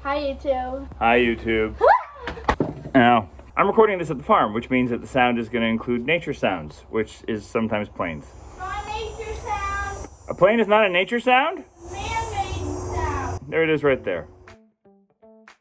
Hi, YouTube. Hi, YouTube. Now, I'm recording this at the farm, which means that the sound is going to include nature sounds, which is sometimes planes. Not a nature sound. A plane is not a nature sound? Man-made sound. There it is right there.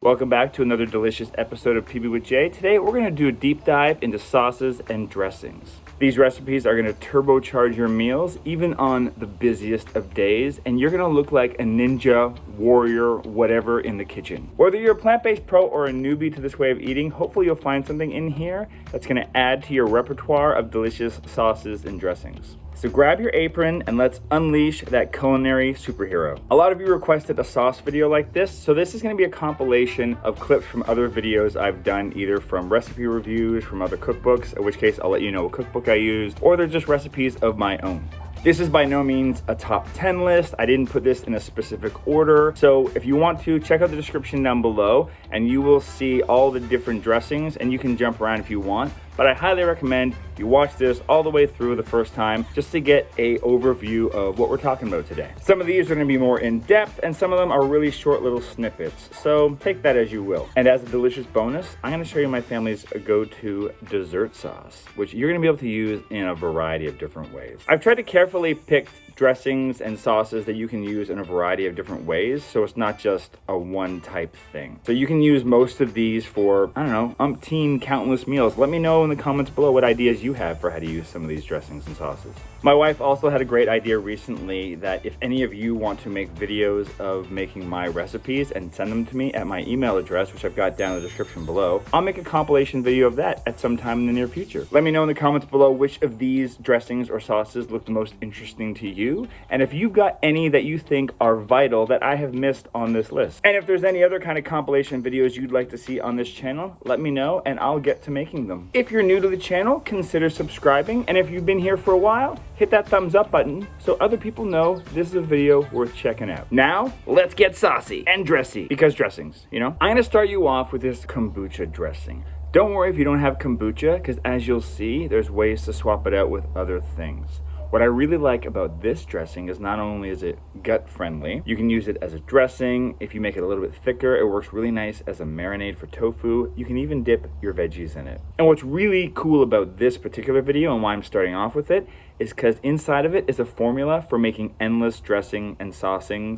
Welcome back to another delicious episode of PB with J. Today, we're going to do a deep dive into sauces and dressings. These recipes are going to turbocharge your meals, even on the busiest of days, and you're going to look like a ninja, warrior, whatever in the kitchen. Whether you're a plant-based pro or a newbie to this way of eating, hopefully you'll find something in here that's going to add to your repertoire of delicious sauces and dressings. So grab your apron and let's unleash that culinary superhero. A lot of you requested a sauce video like this, so this is going to be a compilation of clips from other videos I've done, either from recipe reviews, from other cookbooks, in which case I'll let you know what cookbook I used, or they're just recipes of my own. This is by no means a top 10 list. I didn't put this in a specific order. So if you want to, check out the description down below and you will see all the different dressings, and you can jump around if you want. But I highly recommend you watch this all the way through the first time just to get an overview of what we're talking about today. Some of these are going to be more in depth and some of them are really short little snippets. So take that as you will. And as a delicious bonus, I'm going to show you my family's go-to dessert sauce, which you're going to be able to use in a variety of different ways. I've tried to carefully pick dressings and sauces that you can use in a variety of different ways, so it's not just a one type thing. So you can use most of these for, I don't know, umpteen countless meals. Let me know in the comments below what ideas you have for how to use some of these dressings and sauces. My wife also had a great idea recently that if any of you want to make videos of making my recipes and send them to me at my email address, which I've got down in the description below, I'll make a compilation video of that at some time in the near future. Let me know in the comments below which of these dressings or sauces look the most interesting to you, and if you've got any that you think are vital that I have missed on this list. And if there's any other kind of compilation videos you'd like to see on this channel, let me know and I'll get to making them. If you're new to the channel, consider subscribing, and if you've been here for a while, hit that thumbs up button so other people know this is a video worth checking out. Now, let's get saucy and dressy, because dressings, you know? I'm gonna start you off with this kombucha dressing. Don't worry if you don't have kombucha, because as you'll see, there's ways to swap it out with other things. What I really like about this dressing is not only is it gut friendly, you can use it as a dressing. If you make it a little bit thicker, it works really nice as a marinade for tofu. You can even dip your veggies in it. And what's really cool about this particular video and why I'm starting off with it is because inside of it is a formula for making endless dressings and sauces.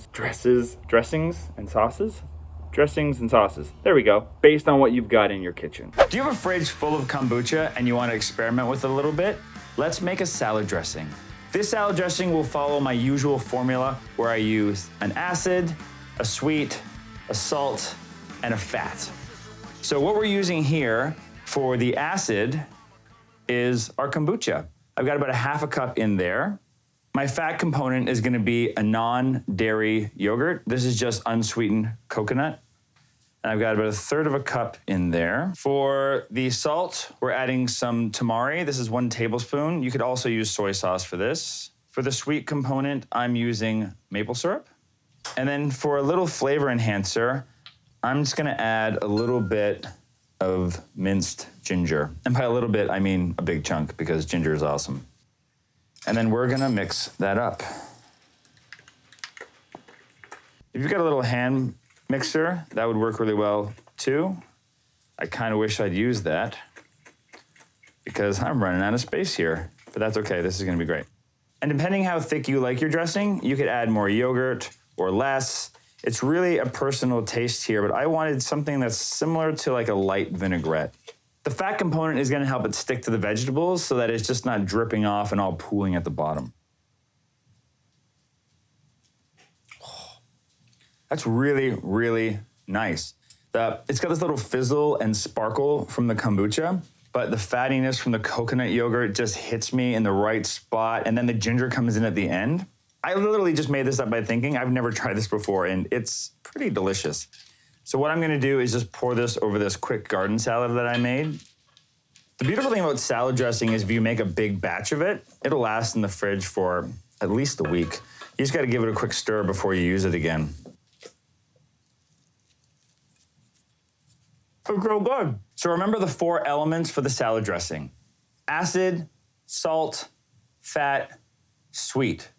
There we go. Based on what you've got in your kitchen. Do you have a fridge full of kombucha and you want to experiment with it a little bit? Let's make a salad dressing. This salad dressing will follow my usual formula where I use an acid, a sweet, a salt, and a fat. So what we're using here for the acid is our kombucha. I've got about a half a cup in there. My fat component is gonna be a non-dairy yogurt. This is just unsweetened coconut. And I've got about a third of a cup in there. For the salt, we're adding some tamari. This is 1 tablespoon. You could also use soy sauce for this. For the sweet component, I'm using maple syrup. And then for a little flavor enhancer, I'm just gonna add a little bit of minced ginger. And by a little bit, I mean a big chunk, because ginger is awesome. And then we're gonna mix that up. If you've got a little hand mixer, that would work really well too. I kind of wish I'd used that because I'm running out of space here, but that's okay, this is gonna be great. And depending how thick you like your dressing, you could add more yogurt or less. It's really a personal taste here, but I wanted something that's similar to like a light vinaigrette. The fat component is gonna help it stick to the vegetables so that it's just not dripping off and all pooling at the bottom. That's really, really nice. It's got this little fizzle and sparkle from the kombucha, but the fattiness from the coconut yogurt just hits me in the right spot, and then the ginger comes in at the end. I literally just made this up by thinking. I've never tried this before, and it's pretty delicious. So what I'm gonna do is just pour this over this quick garden salad that I made. The beautiful thing about salad dressing is if you make a big batch of it, it'll last in the fridge for at least a week. You just gotta give it a quick stir before you use it again. It's real good. So remember the 4 elements for the salad dressing: acid, salt, fat, sweet.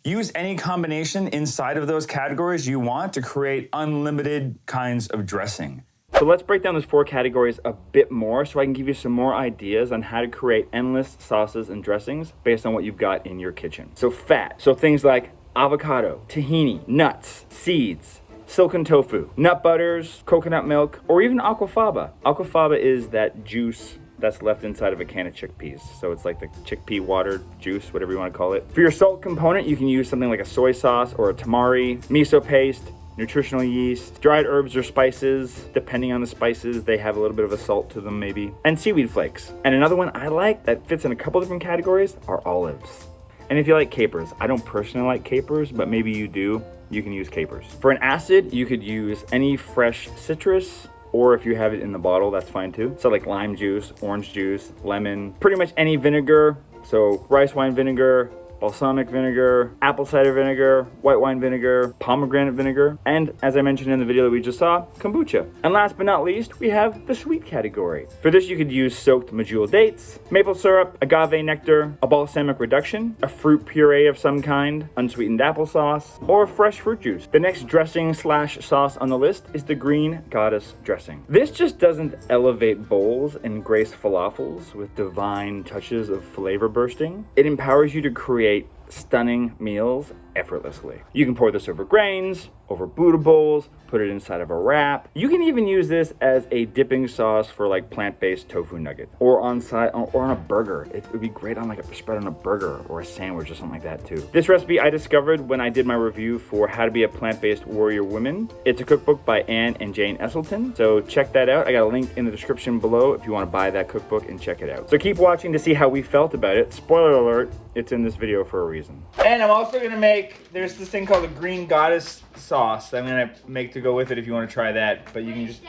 Use any combination inside of those categories you want to create unlimited kinds of dressing. So let's break down those 4 categories a bit more so I can give you some more ideas on how to create endless sauces and dressings based on what you've got in your kitchen. So fat, so things like avocado, tahini, nuts, seeds, silken tofu, nut butters, coconut milk, or even aquafaba. Aquafaba is that juice that's left inside of a can of chickpeas. So it's like the chickpea water juice, whatever you want to call it. For your salt component, you can use something like a soy sauce or a tamari, miso paste, nutritional yeast, dried herbs or spices. Depending on the spices, they have a little bit of a salt to them maybe, and seaweed flakes. And another one I like that fits in a couple different categories are olives. And if you like capers, I don't personally like capers, but maybe you do, you can use capers. For an acid, you could use any fresh citrus, or if you have it in the bottle, that's fine too. So like lime juice, orange juice, lemon, pretty much any vinegar. So rice wine vinegar, balsamic vinegar, apple cider vinegar, white wine vinegar, pomegranate vinegar, and as I mentioned in the video that we just saw, kombucha. And last but not least, we have the sweet category. For this, you could use soaked medjool dates, maple syrup, agave nectar, a balsamic reduction, a fruit puree of some kind, unsweetened applesauce, or fresh fruit juice. The next dressing / sauce on the list is the green goddess dressing. This just doesn't elevate bowls and grace falafels with divine touches of flavor bursting. It empowers you to create stunning meals effortlessly. You can pour this over grains, over Buddha bowls, put it inside of a wrap. You can even use this as a dipping sauce for like plant-based tofu nuggets, or on a burger. It would be great on like a spread on a burger or a sandwich or something like that too. This recipe I discovered when I did my review for How to Be a Plant-Based Warrior Woman. It's a cookbook by Anne and Jane Esselton, so check that out. I got a link in the description below if you want to buy that cookbook and check it out. So keep watching to see how we felt about it. Spoiler alert, it's in this video for a reason. And I'm also gonna make, there's this thing called the green goddess sauce that I'm gonna make to go with it if you want to try that, but you can just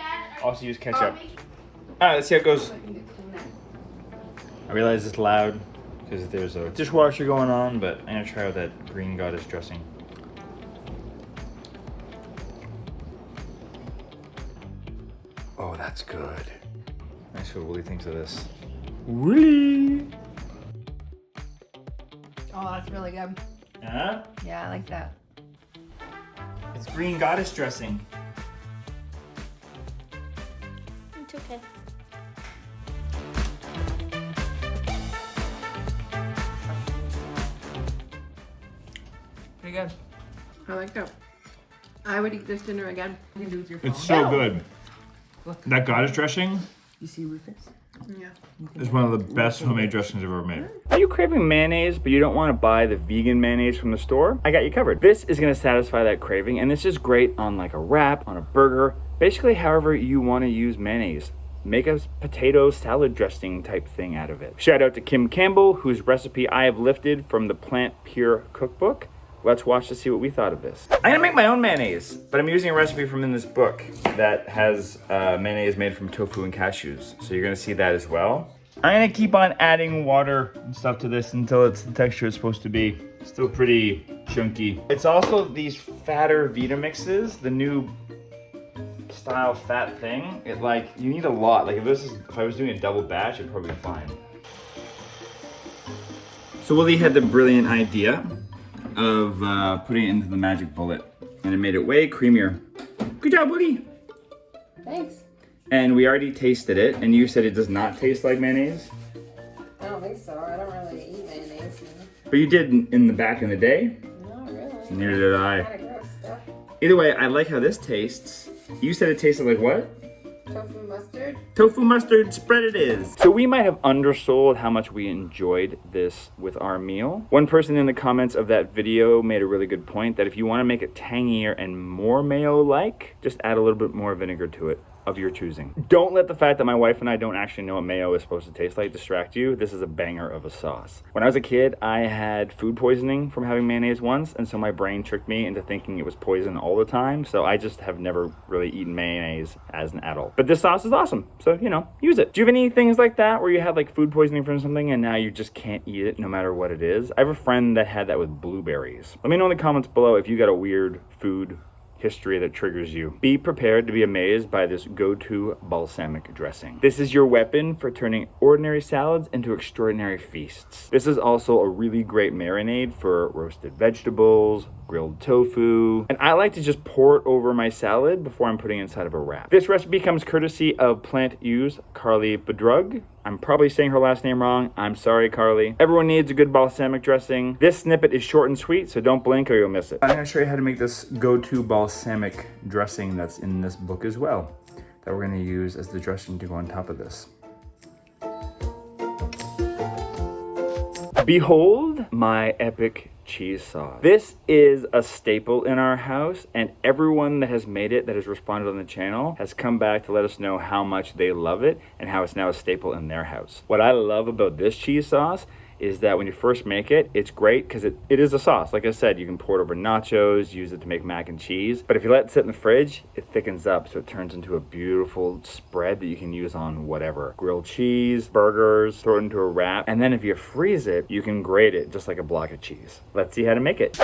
also use ketchup. Alright, let's see how it goes. I realize it's loud because there's a dishwasher going on, but I'm gonna try with that green goddess dressing. Oh, that's good. Nice what Willie thinks of this. Willie! Oh, that's really good. Huh? Yeah, I like that. It's green goddess dressing. It's okay. Pretty good. I like that. I would eat this dinner again. You can do with your phone. It's so good. That goddess dressing You see Rufus? Yeah. is one of the best homemade dressings I've ever made. Are you craving mayonnaise, but you don't want to buy the vegan mayonnaise from the store? I got you covered. This is going to satisfy that craving, and this is great on like a wrap, on a burger, basically however you want to use mayonnaise. Make a potato salad dressing type thing out of it. Shout out to Kim Campbell, whose recipe I have lifted from the Plant Pure cookbook. Let's watch to see what we thought of this. I'm gonna make my own mayonnaise, but I'm using a recipe from in this book that has mayonnaise made from tofu and cashews. So you're gonna see that as well. I'm gonna keep on adding water and stuff to this until it's the texture it's supposed to be. Still pretty chunky. It's also these fatter Vita mixes, the new style fat thing. It like, you need a lot. Like if I was doing a double batch, it'd probably be fine. So Willie had the brilliant idea of putting it into the magic bullet, and it made it way creamier. Good job, Woody. Thanks. And we already tasted it, and you said it does not taste like mayonnaise. I don't think so. I don't really eat mayonnaise. But you did in the back in the day. Not really. Neither did I. Kind of gross stuff. Either way, I like how this tastes. You said it tasted like what? Tofu mustard. Tofu mustard spread it is. So we might have undersold how much we enjoyed this with our meal. One person in the comments of that video made a really good point that if you want to make it tangier and more mayo-like, just add a little bit more vinegar to it of your choosing. Don't let the fact that my wife and I don't actually know what mayo is supposed to taste like distract you. This is a banger of a sauce. When I was a kid, I had food poisoning from having mayonnaise once, and so my brain tricked me into thinking it was poison all the time, so I just have never really eaten mayonnaise as an adult. But this sauce is awesome, so, you know, use it. Do you have any things like that where you had like food poisoning from something and now you just can't eat it no matter what it is? I have a friend that had that with blueberries. Let me know in the comments below if you got a weird food history that triggers you. Be prepared to be amazed by this Go-To Balsamic Dressing. This is your weapon for turning ordinary salads into extraordinary feasts. This is also a really great marinade for roasted vegetables, grilled tofu, and I like to just pour it over my salad before I'm putting it inside of a wrap. This recipe comes courtesy of Plant-Used Carly Bedrug. I'm probably saying her last name wrong. I'm sorry, Carly. Everyone needs a good balsamic dressing. This snippet is short and sweet, so don't blink or you'll miss it. I'm gonna show you how to make this Go-To Balsamic Dressing that's in this book as well, that we're gonna use as the dressing to go on top of this. Behold my epic cheese sauce. This is a staple in our house, and everyone that has made it, that has responded on the channel, has come back to let us know how much they love it and how it's now a staple in their house. What I love about this cheese sauce is that when you first make it, it's great because it is a sauce. Like I said, you can pour it over nachos, use it to make mac and cheese. But if you let it sit in the fridge, it thickens up, so it turns into a beautiful spread that you can use on whatever. Grilled cheese, burgers, throw it into a wrap. And then if you freeze it, you can grate it just like a block of cheese. Let's see how to make it.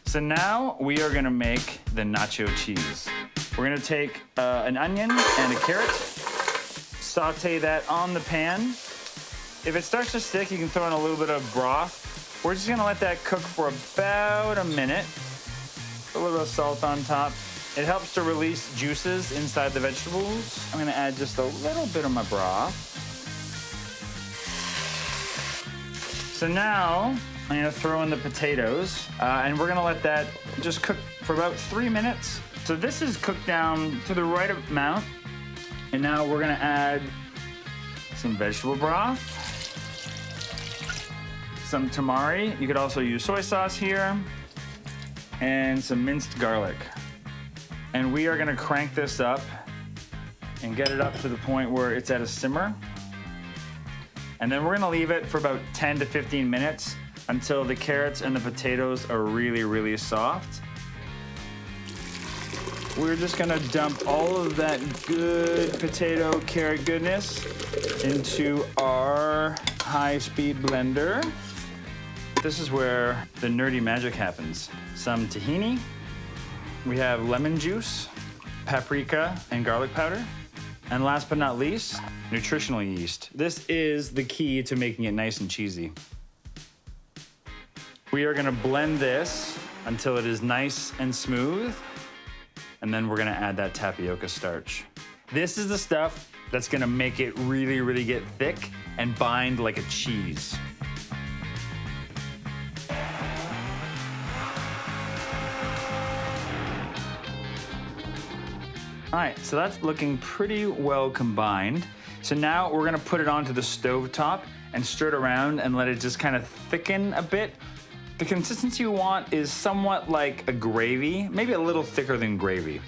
So now we are gonna make the nacho cheese. We're gonna take an onion and a carrot, saute that on the pan. If it starts to stick, you can throw in a little bit of broth. We're just gonna let that cook for about a minute. A little bit of salt on top. It helps to release juices inside the vegetables. I'm gonna add just a little bit of my broth. So now, I'm gonna throw in the potatoes, and we're gonna let that just cook for about 3 minutes. So this is cooked down to the right amount. And now we're gonna add some vegetable broth, some tamari. You could also use soy sauce here, and some minced garlic. And we are gonna crank this up and get it up to the point where it's at a simmer. And then we're gonna leave it for about 10 to 15 minutes until the carrots and the potatoes are really, really soft. We're just gonna dump all of that good potato carrot goodness into our high-speed blender. This is where the nerdy magic happens. Some tahini, we have lemon juice, paprika, and garlic powder. And last but not least, nutritional yeast. This is the key to making it nice and cheesy. We are gonna blend this until it is nice and smooth. And then we're gonna add that tapioca starch. This is the stuff that's gonna make it really, really get thick and bind like a cheese. All right, so that's looking pretty well combined. So now we're gonna put it onto the stove top and stir it around and let it just kind of thicken a bit. The consistency you want is somewhat like a gravy, maybe a little thicker than gravy.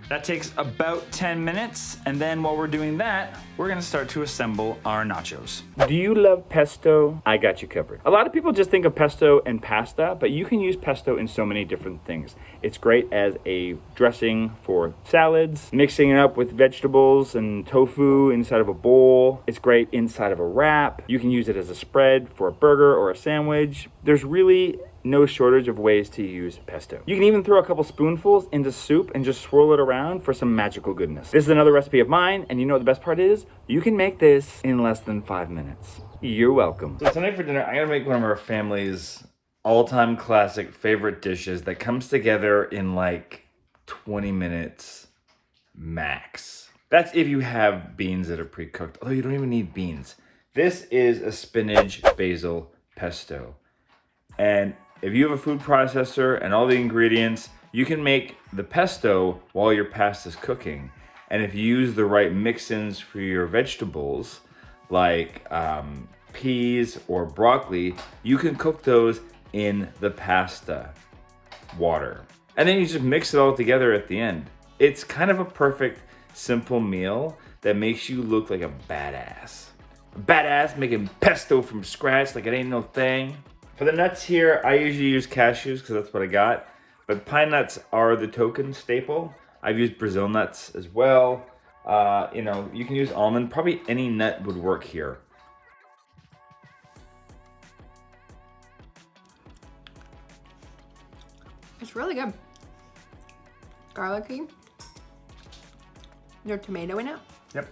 That takes about 10 minutes, and then while we're doing that, we're gonna start to assemble our nachos. Do you love pesto? I got you covered. A lot of people just think of pesto and pasta, but you can use pesto in so many different things. It's great as a dressing for salads, mixing it up with vegetables and tofu inside of a bowl. It's great inside of a wrap. You can use it as a spread for a burger or a sandwich. There's really no shortage of ways to use pesto. You can even throw a couple spoonfuls into soup and just swirl it around for some magical goodness. This is another recipe of mine, and you know what the best part is? You can make this in less than 5 minutes. You're welcome. So tonight for dinner, I'm gonna make one of our family's all-time classic favorite dishes that comes together in like 20 minutes max. That's if you have beans that are pre-cooked, although you don't even need beans. This is a spinach basil pesto. And if you have a food processor and all the ingredients, you can make the pesto while your pasta's cooking. And if you use the right mix-ins for your vegetables, like peas or broccoli, you can cook those in the pasta water. And then you just mix it all together at the end. It's kind of a perfect, simple meal that makes you look like a badass. A badass making pesto from scratch like it ain't no thing. For the nuts here, I usually use cashews because that's what I got. But pine nuts are the token staple. I've used Brazil nuts as well. You know, you can use almond. Probably any nut would work here. It's really good. garlicky. There's tomato in it. Yep.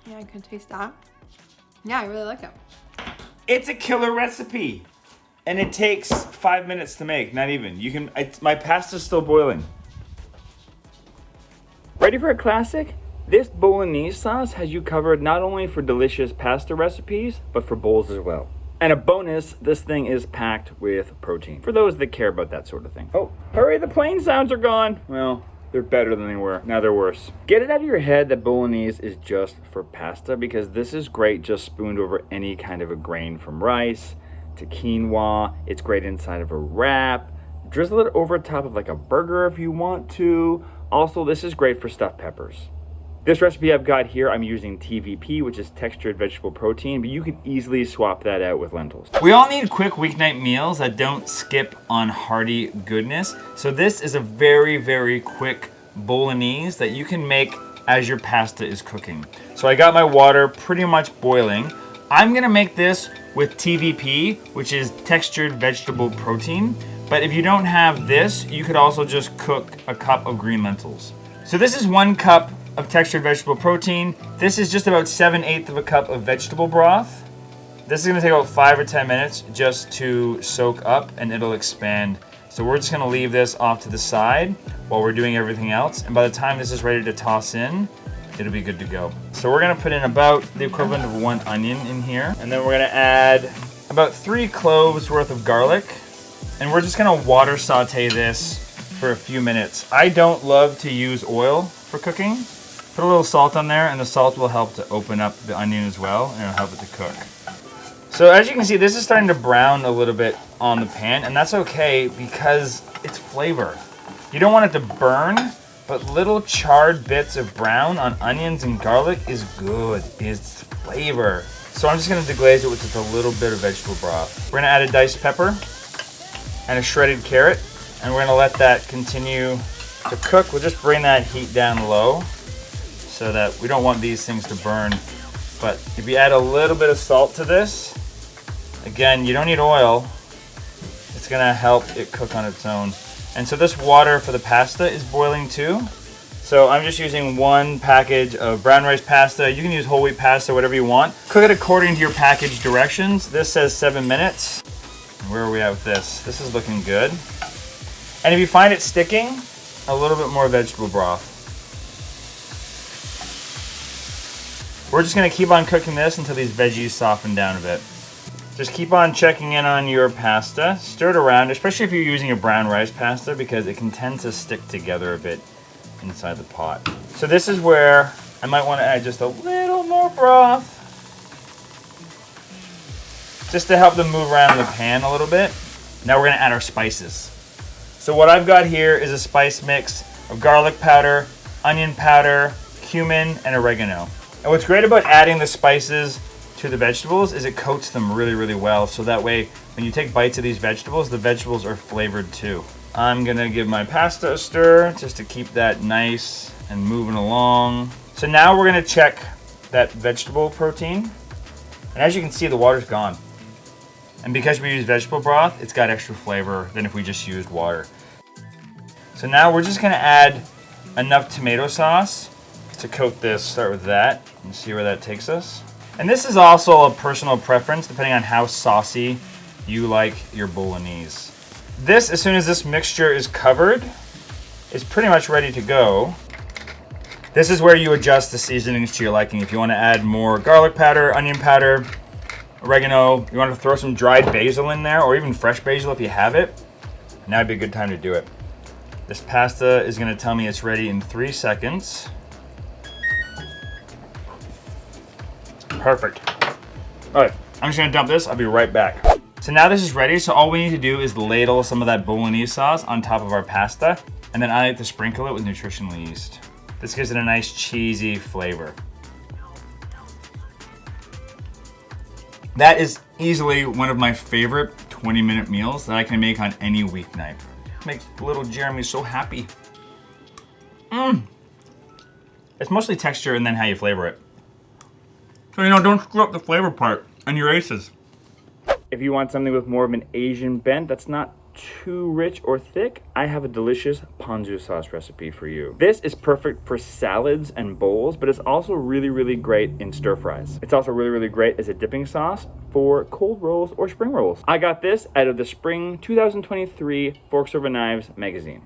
Yeah, I can taste that. Yeah, I really like it. It's a killer recipe. And it takes 5 minutes to make, not even. My pasta's still boiling. Ready for a classic? This Bolognese sauce has you covered not only for delicious pasta recipes, but for bowls as well. And a bonus, this thing is packed with protein, for those that care about that sort of thing. Oh, hurry, the plane sounds are gone. Well, they're better than they were. Now they're worse. Get it out of your head that Bolognese is just for pasta, because this is great just spooned over any kind of a grain, from rice to quinoa. It's great inside of a wrap. Drizzle it over top of like a burger if you want to. Also, this is great for stuffed peppers. This recipe I've got here, I'm using TVP, which is textured vegetable protein, but you can easily swap that out with lentils. We all need quick weeknight meals that don't skip on hearty goodness. So this is a very, very quick Bolognese that you can make as your pasta is cooking. So I got my water pretty much boiling. I'm gonna make this with TVP, which is textured vegetable protein. But if you don't have this, you could also just cook a cup of green lentils. So this is 1 cup of textured vegetable protein. This is just about 7/8 of a cup of vegetable broth. This is gonna take about 5 or 10 minutes just to soak up, and it'll expand. So we're just gonna leave this off to the side while we're doing everything else. And by the time this is ready to toss in, it'll be good to go. So we're gonna put in about the equivalent of 1 onion in here. And then we're gonna add about 3 cloves worth of garlic. And we're just gonna water saute this for a few minutes. I don't love to use oil for cooking. Put a little salt on there, and the salt will help to open up the onion as well, and it'll help it to cook. So as you can see, this is starting to brown a little bit on the pan, and that's okay because it's flavor. You don't want it to burn, but little charred bits of brown on onions and garlic is good. It's flavor. So I'm just gonna deglaze it with just a little bit of vegetable broth. We're gonna add a diced pepper and a shredded carrot, and we're gonna let that continue to cook. We'll just bring that heat down low so that we don't want these things to burn. But if you add a little bit of salt to this, again, you don't need oil. It's gonna help it cook on its own. And so this water for the pasta is boiling too. So I'm just using 1 package of brown rice pasta. You can use whole wheat pasta, whatever you want. Cook it according to your package directions. This says 7 minutes. Where are we at with this? This is looking good. And if you find it sticking, a little bit more vegetable broth. We're just gonna keep on cooking this until these veggies soften down a bit. Just keep on checking in on your pasta. Stir it around, especially if you're using a brown rice pasta, because it can tend to stick together a bit inside the pot. So this is where I might want to add just a little more broth, just to help them move around the pan a little bit. Now we're gonna add our spices. So what I've got here is a spice mix of garlic powder, onion powder, cumin, and oregano. And what's great about adding the spices to the vegetables is it coats them really, really well. So that way, when you take bites of these vegetables, the vegetables are flavored too. I'm gonna give my pasta a stir just to keep that nice and moving along. So now we're gonna check that vegetable protein. And as you can see, the water's gone. And because we use vegetable broth, it's got extra flavor than if we just used water. So now we're just gonna add enough tomato sauce to coat this. Start with that and see where that takes us. And this is also a personal preference depending on how saucy you like your bolognese. This, as soon as this mixture is covered, is pretty much ready to go. This is where you adjust the seasonings to your liking. If you want to add more garlic powder, onion powder, oregano, you want to throw some dried basil in there, or even fresh basil if you have it, now would be a good time to do it. This pasta is going to tell me it's ready in 3 seconds. Perfect. All right, I'm just gonna dump this. I'll be right back. So now this is ready. So all we need to do is ladle some of that bolognese sauce on top of our pasta. And then I like to sprinkle it with nutritional yeast. This gives it a nice cheesy flavor. That is easily one of my favorite 20-minute meals that I can make on any weeknight. Makes little Jeremy so happy. It's mostly texture and then how you flavor it. So, you know, don't screw up the flavor part and your aces. If you want something with more of an Asian bent that's not too rich or thick, I have a delicious Ponzu Sauce recipe for you. This is perfect for salads and bowls, but it's also really, really great in stir fries. It's also really, really great as a dipping sauce for cold rolls or spring rolls. I got this out of the Spring 2023 Forks Over Knives magazine.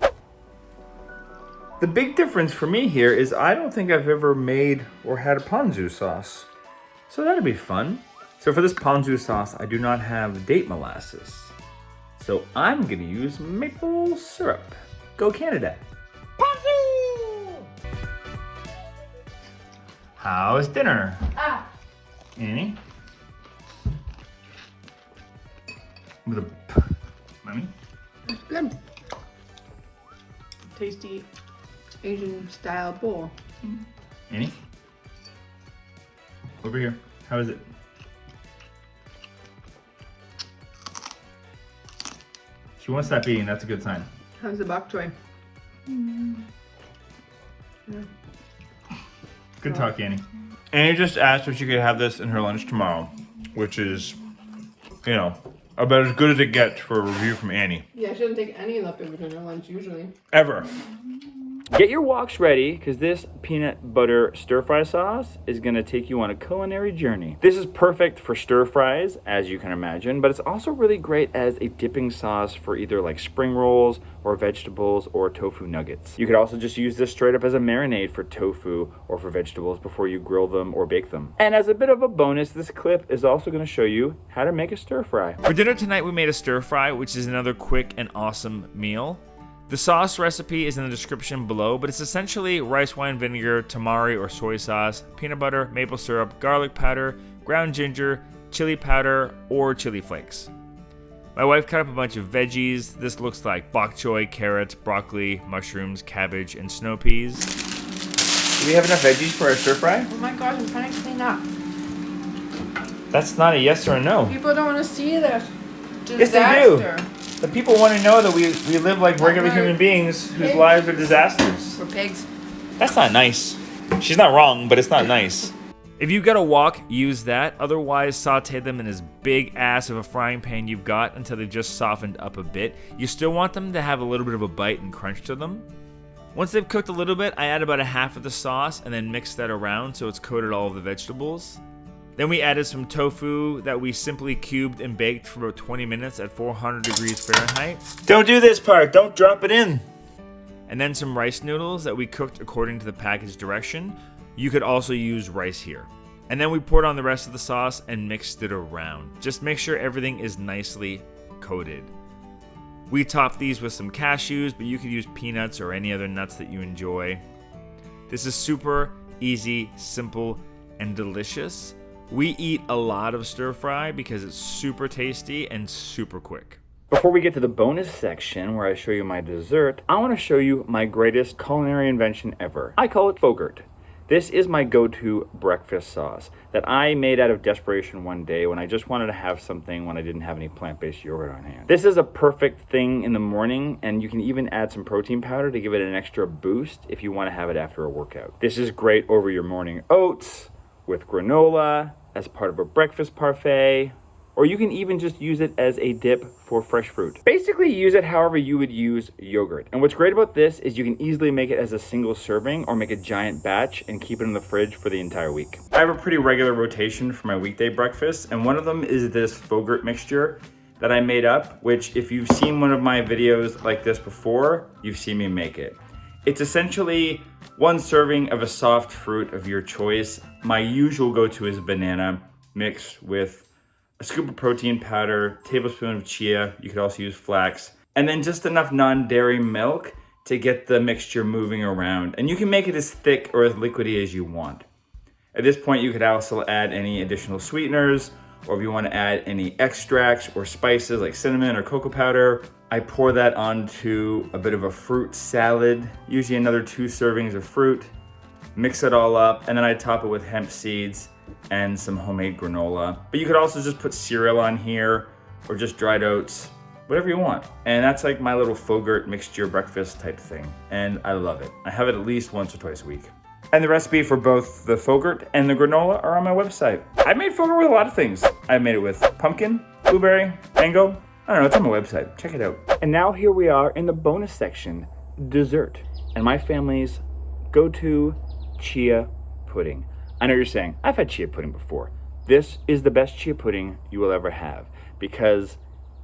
The big difference for me here is I don't think I've ever made or had a Ponzu sauce. So that'd be fun. So for this Ponzu sauce, I do not have date molasses. So I'm gonna use maple syrup. Go Canada. Ponzu! How's dinner? Annie? With a mommy? Good. Tasty Asian style bowl. Annie? Over here. How is it? She won't stop eating. That's a good sign. How's the bok choy? Good talk, Annie. Annie just asked if she could have this in her lunch tomorrow, which is, you know, about as good as it gets for a review from Annie. Yeah, she doesn't take any leftovers in her lunch usually. Ever. Get your woks ready, because this peanut butter stir fry sauce is going to take you on a culinary journey. This is perfect for stir fries, as you can imagine, but it's also really great as a dipping sauce for either like spring rolls or vegetables or tofu nuggets. You could also just use this straight up as a marinade for tofu or for vegetables before you grill them or bake them. And as a bit of a bonus, this clip is also going to show you how to make a stir fry. For dinner tonight, we made a stir fry, which is another quick and awesome meal. The sauce recipe is in the description below, but it's essentially rice wine vinegar, tamari or soy sauce, peanut butter, maple syrup, garlic powder, ground ginger, chili powder, or chili flakes. My wife cut up a bunch of veggies. This looks like bok choy, carrots, broccoli, mushrooms, cabbage, and snow peas. Do we have enough veggies for our stir fry? Oh my gosh, I'm trying to clean up. That's not a yes or a no. People don't want to see this disaster. Yes, they do. The people want to know that we live like regular human beings whose lives are disasters. We're pigs. That's not nice. She's not wrong, but it's not nice. If you've got a wok, use that. Otherwise, saute them in this big ass of a frying pan you've got until they've just softened up a bit. You still want them to have a little bit of a bite and crunch to them. Once they've cooked a little bit, I add about a half of the sauce and then mix that around so it's coated all of the vegetables. Then we added some tofu that we simply cubed and baked for about 20 minutes at 400 degrees Fahrenheit. Don't do this part, don't drop it in. And then some rice noodles that we cooked according to the package direction. You could also use rice here. And then we poured on the rest of the sauce and mixed it around. Just make sure everything is nicely coated. We topped these with some cashews, but you could use peanuts or any other nuts that you enjoy. This is super easy, simple, and delicious. We eat a lot of stir fry because it's super tasty and super quick. Before we get to the bonus section where I show you my dessert, I want to show you my greatest culinary invention ever. I call it Faux-Gurt. This is my go-to breakfast sauce that I made out of desperation one day when I just wanted to have something when I didn't have any plant-based yogurt on hand. This is a perfect thing in the morning, and you can even add some protein powder to give it an extra boost if you want to have it after a workout. This is great over your morning oats, with granola, as part of a breakfast parfait, or you can even just use it as a dip for fresh fruit. Basically, use it however you would use yogurt. And what's great about this is you can easily make it as a single serving or make a giant batch and keep it in the fridge for the entire week. I have a pretty regular rotation for my weekday breakfast, and one of them is this Faux-Gurt mixture that I made up, which if you've seen one of my videos like this before, you've seen me make it. It's essentially one serving of a soft fruit of your choice. My usual go-to is banana mixed with a scoop of protein powder, tablespoon of chia, you could also use flax, and then just enough non-dairy milk to get the mixture moving around. And you can make it as thick or as liquidy as you want. At this point, you could also add any additional sweeteners, or if you want to add any extracts or spices like cinnamon or cocoa powder. I pour that onto a bit of a fruit salad, usually another 2 servings of fruit, mix it all up, and then I top it with hemp seeds and some homemade granola. But you could also just put cereal on here or just dried oats, whatever you want. And that's like my little Faux-Gurt mixture breakfast type thing. And I love it. I have it at least once or twice a week. And the recipe for both the Faux-Gurt and the granola are on my website. I made Faux-Gurt with a lot of things. I made it with pumpkin, blueberry, mango, I don't know, it's on my website. Check it out. And now here we are in the bonus section, dessert. And my family's go-to chia pudding. I know you're saying, I've had chia pudding before. This is the best chia pudding you will ever have because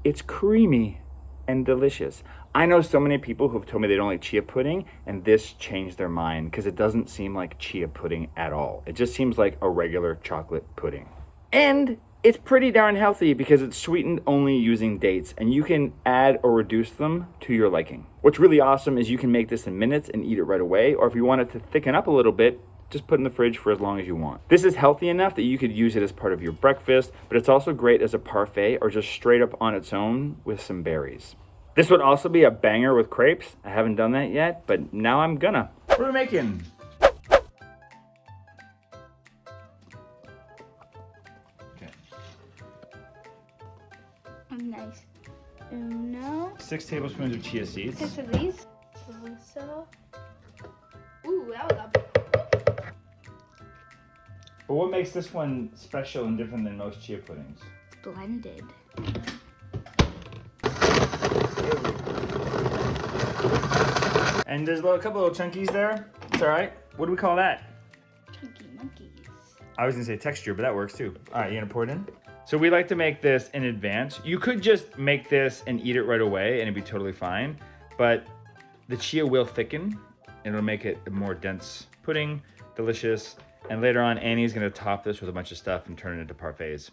it's creamy and delicious. I know so many people who've told me they don't like chia pudding, and this changed their mind because it doesn't seem like chia pudding at all. It just seems like a regular chocolate pudding. And it's pretty darn healthy because it's sweetened only using dates, and you can add or reduce them to your liking. What's really awesome is you can make this in minutes and eat it right away, or if you want it to thicken up a little bit, just put it in the fridge for as long as you want. This is healthy enough that you could use it as part of your breakfast, but it's also great as a parfait or just straight up on its own with some berries. This would also be a banger with crepes. I haven't done that yet, but now I'm gonna. What are we making? Okay. Nice. Uno. 6 tablespoons of chia seeds. 6 of these. So. Ooh, that was up. But what makes this one special and different than most chia puddings? It's blended. And there's a couple little chunkies there. It's all right. What do we call that? Chunky monkeys. I was gonna say texture, but that works too. All right, you gonna pour it in? So we like to make this in advance. You could just make this and eat it right away and it'd be totally fine. But the chia will thicken and it'll make it a more dense pudding, delicious. And later on, Annie's gonna top this with a bunch of stuff and turn it into parfaits.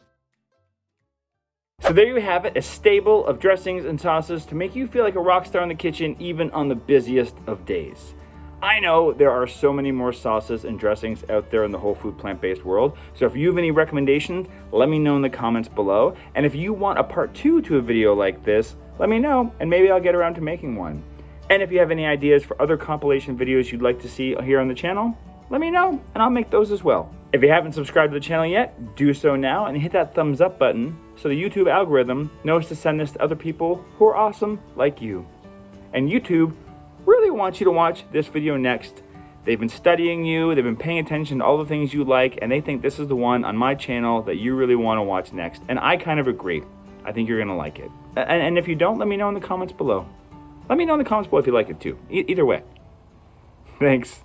So there you have it, a stable of dressings and sauces to make you feel like a rock star in the kitchen, even on the busiest of days. I know there are so many more sauces and dressings out there in the whole food plant-based world, so if you have any recommendations, let me know in the comments below. And if you want a part 2 to a video like this, let me know, and maybe I'll get around to making one. And if you have any ideas for other compilation videos you'd like to see here on the channel, let me know, and I'll make those as well. If you haven't subscribed to the channel yet, do so now and hit that thumbs up button so the YouTube algorithm knows to send this to other people who are awesome like you. And YouTube really wants you to watch this video next. They've been studying you, they've been paying attention to all the things you like, and they think this is the one on my channel that you really want to watch next. And I kind of agree. I think you're gonna like it. And if you don't, let me know in the comments below. Let me know in the comments below if you like it too. Either way. Thanks.